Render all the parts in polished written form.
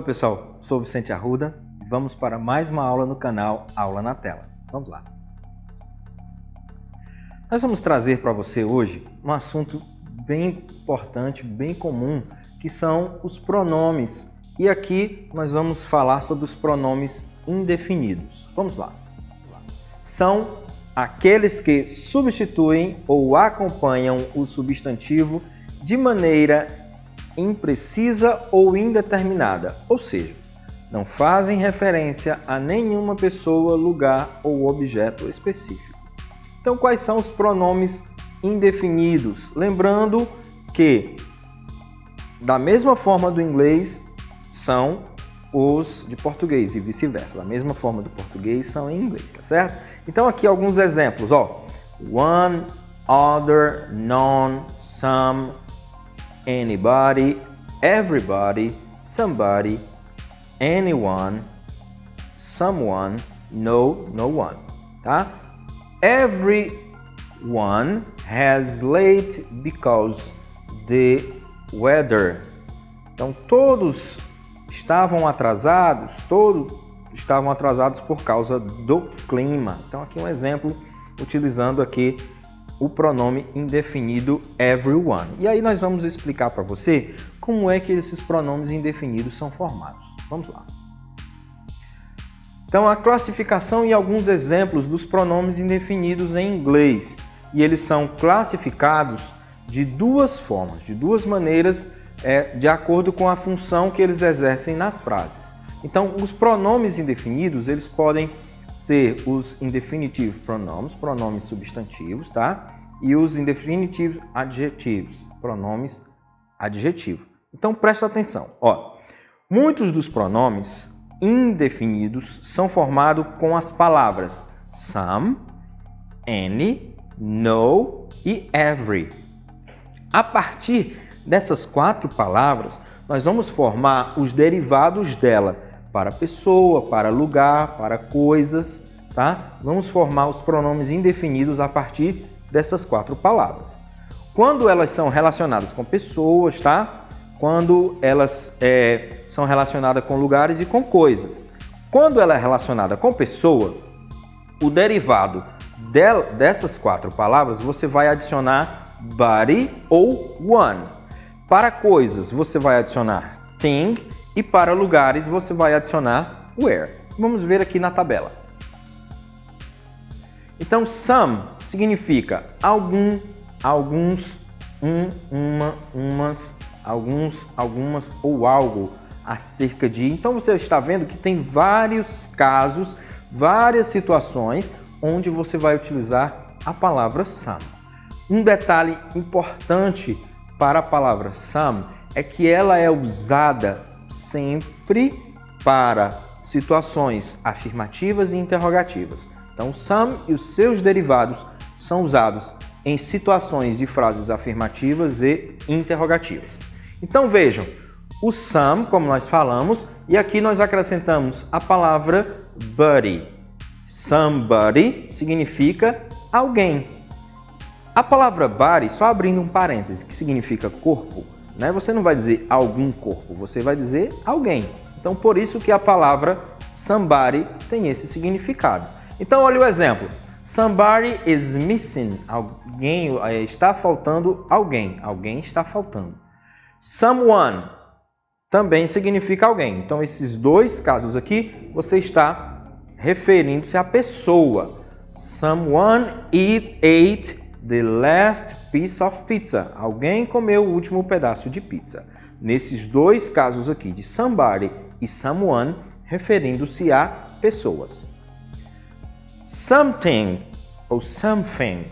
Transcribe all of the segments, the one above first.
Oi pessoal, sou Vicente Arruda e vamos para mais uma aula no canal Aula na Tela. Vamos lá. Nós vamos trazer para você hoje um assunto bem importante, bem comum, que são os pronomes. E aqui nós vamos falar sobre os pronomes indefinidos. Vamos lá. São aqueles que substituem ou acompanham o substantivo de maneira imprecisa ou indeterminada, ou seja, não fazem referência a nenhuma pessoa, lugar ou objeto específico. Então, quais são os pronomes indefinidos? Lembrando que, da mesma forma do inglês, são os de português e vice-versa. Da mesma forma do português, são em inglês, tá certo? Então, aqui alguns exemplos, ó. One, other, none, some, anybody, everybody, somebody, anyone, someone, no one, tá? Everyone has late because the weather. Então todos estavam atrasados, por causa do clima. Então aqui um exemplo utilizando aqui o pronome indefinido everyone. E aí nós vamos explicar para você como é que esses pronomes indefinidos são formados. Vamos lá. Então, a classificação e alguns exemplos dos pronomes indefinidos em inglês. E eles são classificados de duas formas, de duas maneiras, de acordo com a função que eles exercem nas frases. Então, os pronomes indefinidos, eles podem ser os indefinitive pronouns, pronomes substantivos, tá? E os indefinitive adjetivos, pronomes adjetivos. Então presta atenção, ó. Muitos dos pronomes indefinidos são formados com as palavras some, any, no e every. A partir dessas quatro palavras, nós vamos formar os derivados dela para pessoa, para lugar, para coisas, tá? Vamos formar os pronomes indefinidos a partir dessas quatro palavras. Quando elas são relacionadas com pessoas, tá? Quando elas são relacionadas com lugares e com coisas. Quando ela é relacionada com pessoa, o derivado dessas quatro palavras você vai adicionar body ou one. Para coisas, você vai adicionar thing e para lugares você vai adicionar where. Vamos ver aqui na tabela. Então, some significa algum, alguns, uma, umas, alguns, algumas ou algo acerca de. Então, você está vendo que tem vários casos, várias situações onde você vai utilizar a palavra some. Um detalhe importante para a palavra some é que ela é usada sempre para situações afirmativas e interrogativas. Então, some e os seus derivados são usados em situações de frases afirmativas e interrogativas. Então, vejam, o some, como nós falamos, e aqui nós acrescentamos a palavra buddy. Somebody significa alguém. A palavra body, só abrindo um parêntese, que significa corpo, né? Você não vai dizer algum corpo, você vai dizer alguém. Então, por isso que a palavra somebody tem esse significado. Então, olha o exemplo. Somebody is missing. Alguém está faltando alguém. Alguém está faltando. Someone também significa alguém. Então, esses dois casos aqui, você está referindo-se à pessoa. Someone ate the last piece of pizza. Alguém comeu o último pedaço de pizza. Nesses dois casos aqui, de somebody e someone, referindo-se a pessoas. Something ou something,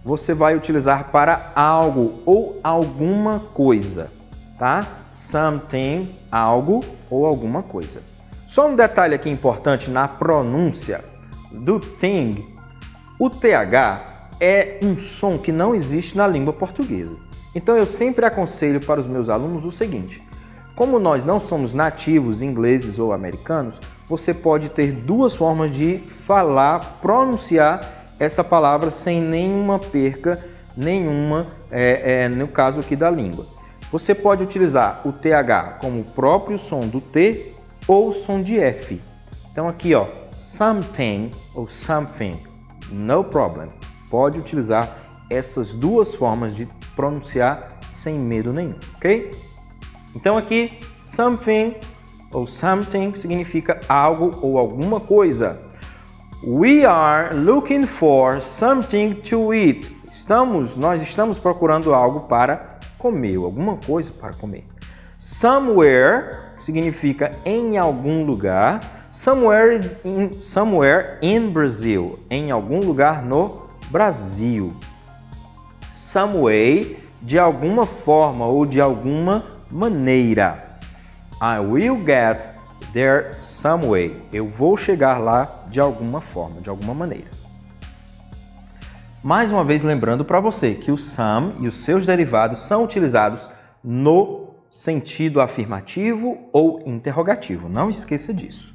você vai utilizar para algo ou alguma coisa, tá? Something, algo ou alguma coisa. Só um detalhe aqui importante na pronúncia do thing. O TH é um som que não existe na língua portuguesa. Então eu sempre aconselho para os meus alunos o seguinte: como nós não somos nativos ingleses ou americanos, você pode ter duas formas de falar, pronunciar essa palavra sem nenhuma perca, no caso aqui da língua. Você pode utilizar o TH como o próprio som do T ou o som de F. Então aqui, ó, something ou something, no problem. Pode utilizar essas duas formas de pronunciar sem medo nenhum, ok? Então aqui, something ou something significa algo ou alguma coisa. We are looking for something to eat. Nós estamos procurando algo para comer, ou alguma coisa para comer. Somewhere significa em algum lugar. Somewhere in Brazil. Em algum lugar no Brasil. Some way, de alguma forma ou de alguma maneira. I will get there some way. Eu vou chegar lá de alguma forma, de alguma maneira. Mais uma vez lembrando para você que o some e os seus derivados são utilizados no sentido afirmativo ou interrogativo. Não esqueça disso.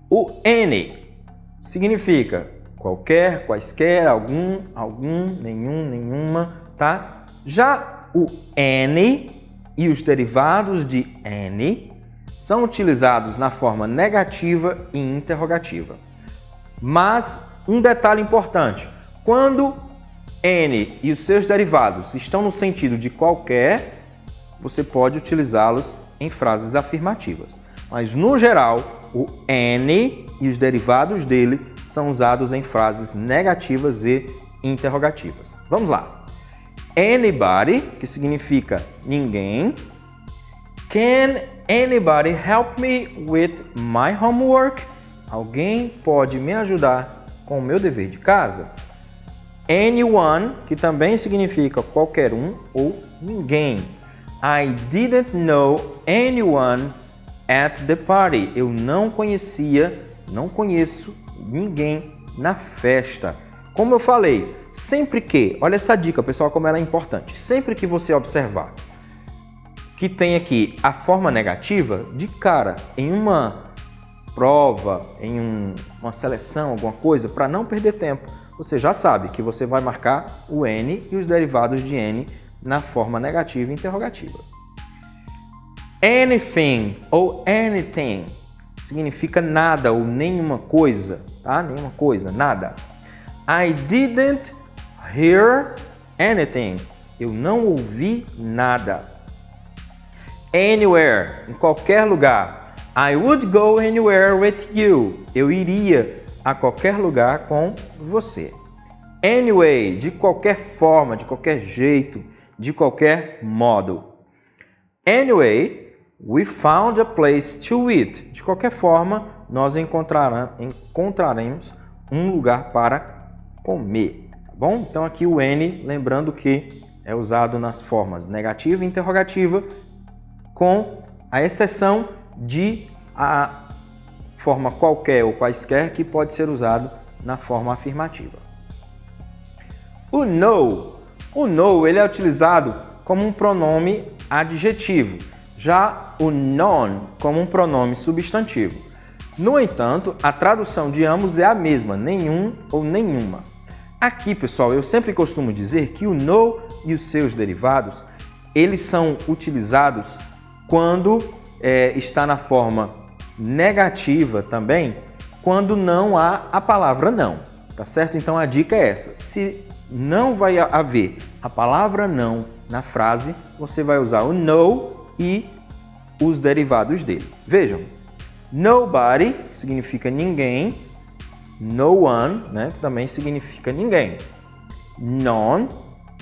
O any significa qualquer, quaisquer, algum, nenhum, nenhuma, tá? Já o any e os derivados de any são utilizados na forma negativa e interrogativa. Mas um detalhe importante, quando any e os seus derivados estão no sentido de qualquer, você pode utilizá-los em frases afirmativas. Mas no geral, o any e os derivados dele são usados em frases negativas e interrogativas. Vamos lá. Anybody, que significa ninguém. Can anybody help me with my homework? Alguém pode me ajudar com o meu dever de casa? Anyone, que também significa qualquer um ou ninguém. I didn't know anyone at the party. Eu não conheço ninguém na festa. Como eu falei, sempre que, olha essa dica, pessoal, como ela é importante. Sempre que você observar que tem aqui a forma negativa, de cara, em uma prova, em uma seleção, alguma coisa, para não perder tempo, você já sabe que você vai marcar o N e os derivados de N na forma negativa e interrogativa. Anything ou anything significa nada ou nenhuma coisa, tá? Nenhuma coisa, nada. I didn't hear anything. Eu não ouvi nada. Anywhere, em qualquer lugar. I would go anywhere with you. Eu iria a qualquer lugar com você. Anyway, de qualquer forma, de qualquer jeito, de qualquer modo. Anyway, we found a place to eat. De qualquer forma, nós encontraremos um lugar para comer, tá bom? Então aqui o N, lembrando que é usado nas formas negativa e interrogativa, com a exceção de a forma qualquer ou quaisquer, que pode ser usado na forma afirmativa. O no, ele é utilizado como um pronome adjetivo, já o non como um pronome substantivo. No entanto, a tradução de ambos é a mesma, nenhum ou nenhuma. Aqui, pessoal, eu sempre costumo dizer que o no e os seus derivados, eles são utilizados quando está na forma negativa também, quando não há a palavra não, tá certo? Então a dica é essa, se não vai haver a palavra não na frase, você vai usar o no e os derivados dele. Vejam, nobody significa ninguém, no one, né, também significa ninguém. None,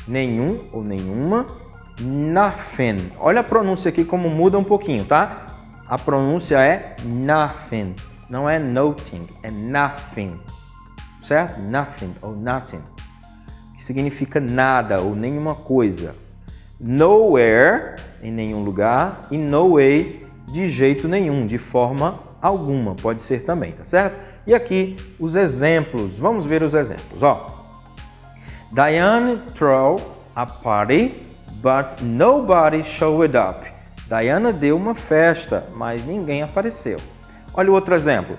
nenhum ou nenhuma. Nothing. Olha a pronúncia aqui como muda um pouquinho, tá? A pronúncia é nothing, não é nothing, é nothing, certo? Nothing ou nothing, que significa nada ou nenhuma coisa. Nowhere, em nenhum lugar, e no way, de jeito nenhum, de forma alguma, pode ser também, tá certo? E aqui os exemplos, vamos ver os exemplos, ó. Diane threw a party, but nobody showed up. Diana deu uma festa, mas ninguém apareceu. Olha o outro exemplo.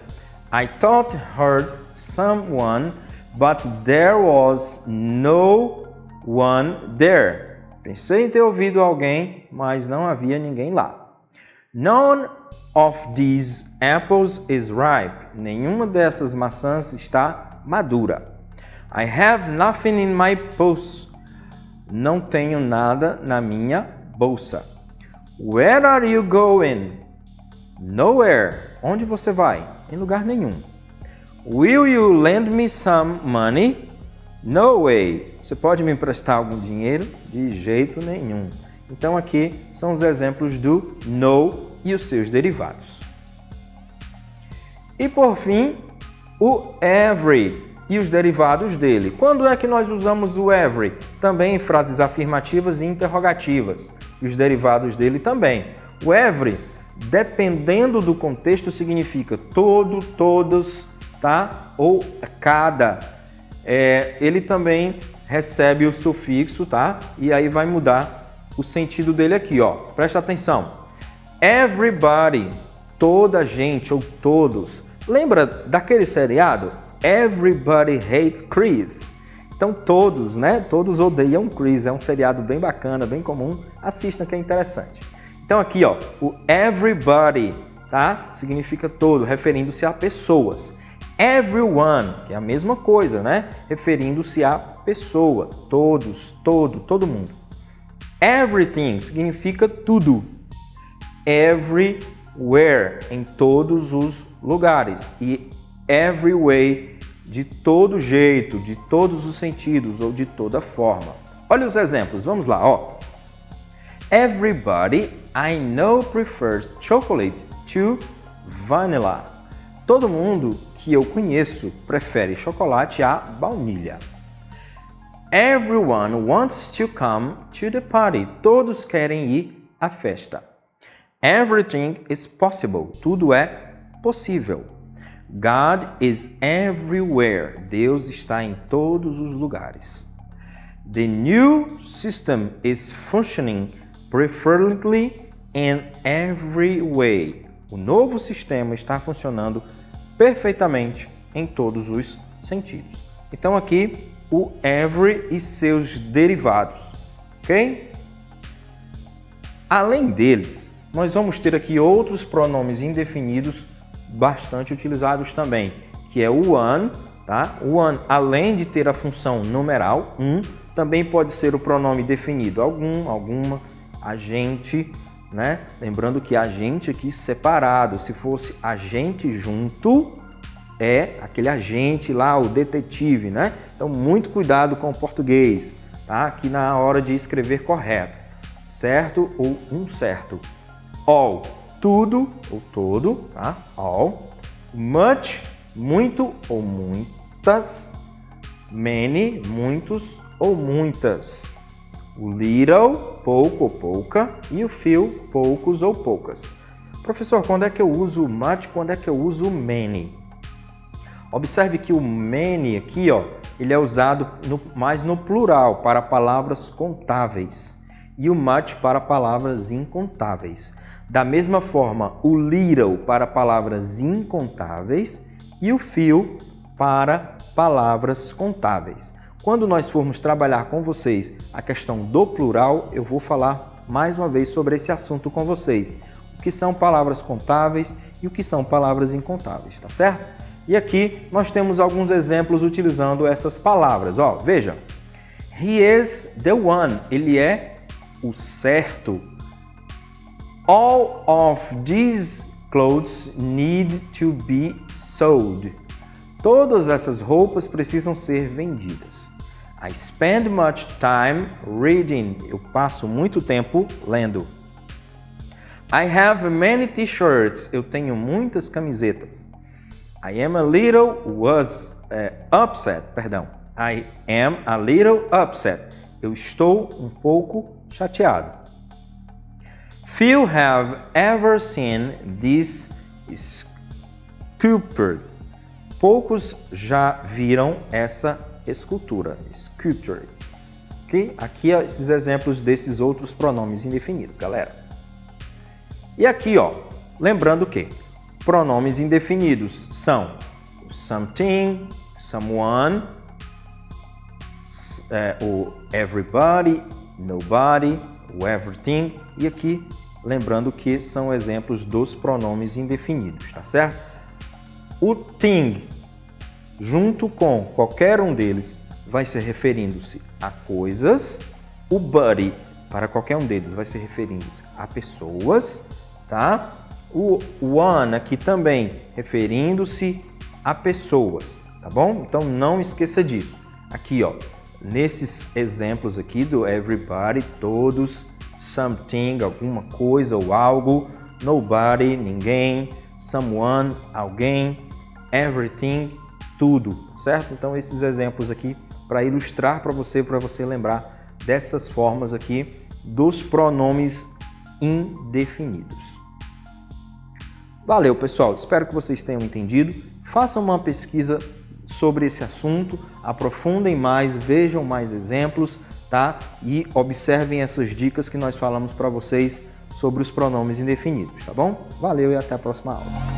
I thought heard someone, but there was no one there. Pensei em ter ouvido alguém, mas não havia ninguém lá. None of these apples is ripe. Nenhuma dessas maçãs está madura. I have nothing in my purse. Não tenho nada na minha bolsa. Where are you going? Nowhere. Onde você vai? Em lugar nenhum. Will you lend me some money? No way. Você pode me emprestar algum dinheiro? De jeito nenhum. Então aqui são os exemplos do no e os seus derivados. E por fim, o every e os derivados dele. Quando é que nós usamos o every? Também em frases afirmativas e interrogativas. E os derivados dele também. O every, dependendo do contexto, significa todo, todos, tá? Ou cada. Ele também recebe o sufixo, tá? E aí vai mudar o sentido dele aqui, ó. Presta atenção. Everybody, toda gente ou todos. Lembra daquele seriado? Everybody hates Chris. Então todos, né? Todos odeiam Chris. É um seriado bem bacana, bem comum. Assistam que é interessante. Então aqui, ó, o everybody, tá? Significa todo, referindo-se a pessoas. Everyone, que é a mesma coisa, né? Referindo-se a pessoa, todos, todo mundo. Everything significa tudo. Everywhere, em todos os lugares. E every way, de todo jeito, de todos os sentidos ou de toda forma. Olha os exemplos, vamos lá, ó. Everybody I know prefers chocolate to vanilla. Todo mundo que eu conheço prefere chocolate à baunilha. Everyone wants to come to the party. Todos querem ir à festa. Everything is possible. Tudo é possível. God is everywhere. Deus está em todos os lugares. The new system is functioning perfectly in every way. O novo sistema está funcionando perfeitamente em todos os sentidos. Então aqui o every e seus derivados, ok? Além deles, nós vamos ter aqui outros pronomes indefinidos bastante utilizados também, que é o one, tá? O one, além de ter a função numeral, também pode ser o pronome definido algum, alguma, agente, né? Lembrando que agente aqui separado, se fosse agente junto, é aquele agente lá, o detetive, né? Então, muito cuidado com o português, tá? Aqui na hora de escrever correto, certo ou incerto. All, tudo ou todo, tá? All. Much, muito ou muitas. Many, muitos ou muitas. O little, pouco ou pouca, e o few, poucos ou poucas. Professor, quando é que eu uso much, quando é que eu uso many? Observe que o many aqui, ó, ele é usado mais no plural, para palavras contáveis, e o much para palavras incontáveis. Da mesma forma, o little para palavras incontáveis e o few para palavras contáveis. Quando nós formos trabalhar com vocês a questão do plural, eu vou falar mais uma vez sobre esse assunto com vocês. O que são palavras contáveis e o que são palavras incontáveis, tá certo? E aqui nós temos alguns exemplos utilizando essas palavras. Ó, veja. He is the one. Ele é o certo. All of these clothes need to be sold. Todas essas roupas precisam ser vendidas. I spend much time reading. Eu passo muito tempo lendo. I have many t-shirts. Eu tenho muitas camisetas. I am a little upset. I am a little upset. Eu estou um pouco chateado. Few have ever seen this sculpture. Poucos já viram essa escultura, sculpture. Okay? Aqui esses exemplos desses outros pronomes indefinidos, galera. E aqui, ó, lembrando que pronomes indefinidos são something, someone, o everybody, nobody, o everything, e aqui lembrando que são exemplos dos pronomes indefinidos, tá certo? O thing, junto com qualquer um deles, vai ser referindo-se a coisas. O buddy, para qualquer um deles, vai ser referindo-se a pessoas, tá? O one aqui também referindo-se a pessoas, tá bom? Então não esqueça disso. Aqui, ó, nesses exemplos aqui do everybody, todos, something, alguma coisa ou algo, nobody, ninguém, someone, alguém, everything, tudo, certo? Então esses exemplos aqui para ilustrar para você lembrar dessas formas aqui dos pronomes indefinidos. Valeu, pessoal. Espero que vocês tenham entendido. Façam uma pesquisa sobre esse assunto, aprofundem mais, vejam mais exemplos, tá? E observem essas dicas que nós falamos para vocês sobre os pronomes indefinidos, tá bom? Valeu e até a próxima aula.